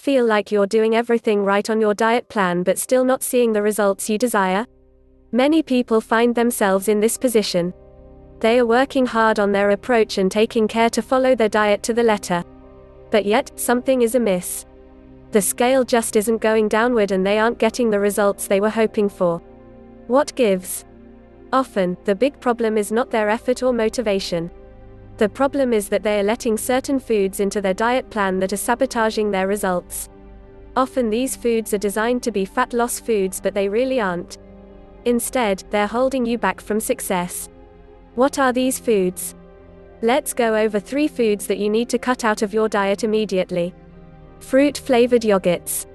feel like you're doing everything right on your diet plan but still not seeing the results you desire? Many people find themselves in this position. They are working hard on their approach and taking care to follow their diet to the letter. But yet, something is amiss. The scale just isn't going downward and they aren't getting the results they were hoping for. What gives? Often, the big problem is not their effort or motivation. The problem is that they are letting certain foods into their diet plan that are sabotaging their results. Often these foods are designed to be fat loss foods, but they really aren't. Instead, they're holding you back from success. What are these foods? Let's go over 3 foods that you need to cut out of your diet immediately. Fruit-flavored yogurts.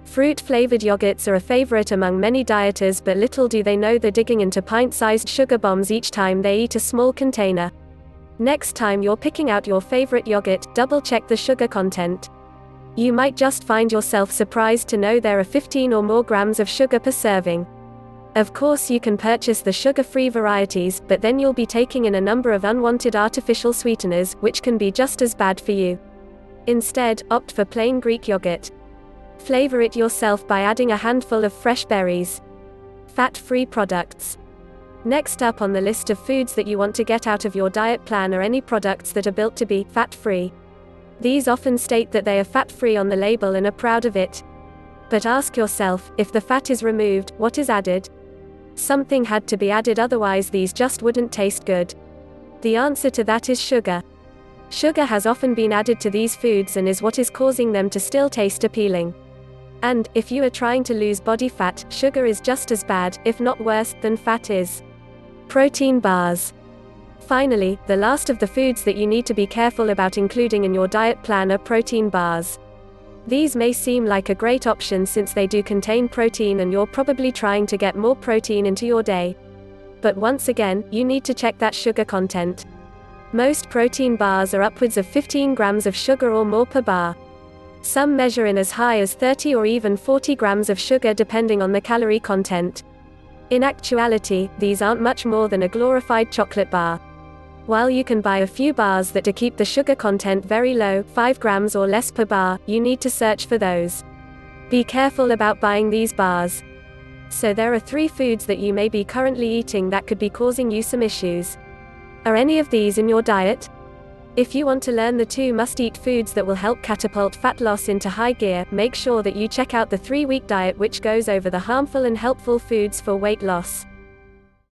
Fruit-flavored yogurts are a favorite among many dieters, but little do they know they're digging into pint-sized sugar bombs each time they eat a small container. Next time you're picking out your favorite yogurt, double-check the sugar content. You might just find yourself surprised to know there are 15 or more grams of sugar per serving. Of course you can purchase the sugar-free varieties, but then you'll be taking in a number of unwanted artificial sweeteners, which can be just as bad for you. Instead, opt for plain Greek yogurt. Flavor it yourself by adding a handful of fresh berries. Fat-free products. Next up on the list of foods that you want to get out of your diet plan are any products that are built to be fat-free. These often state that they are fat-free on the label and are proud of it. But ask yourself, if the fat is removed, what is added? Something had to be added, otherwise these just wouldn't taste good. The answer to that is sugar. Sugar has often been added to these foods and is what is causing them to still taste appealing. And, if you are trying to lose body fat, sugar is just as bad, if not worse, than fat is. Protein bars. Finally, the last of the foods that you need to be careful about including in your diet plan are protein bars. These may seem like a great option since they do contain protein and you're probably trying to get more protein into your day. But once again, you need to check that sugar content. Most protein bars are upwards of 15 grams of sugar or more per bar. Some measure in as high as 30 or even 40 grams of sugar depending on the calorie content. In actuality, these aren't much more than a glorified chocolate bar. While you can buy a few bars that do keep the sugar content very low, 5 grams or less per bar, you need to search for those. Be careful about buying these bars. So there are 3 foods that you may be currently eating that could be causing you some issues. Are any of these in your diet? If you want to learn the 2 must-eat foods that will help catapult fat loss into high gear, make sure that you check out the 3-week diet which goes over the harmful and helpful foods for weight loss.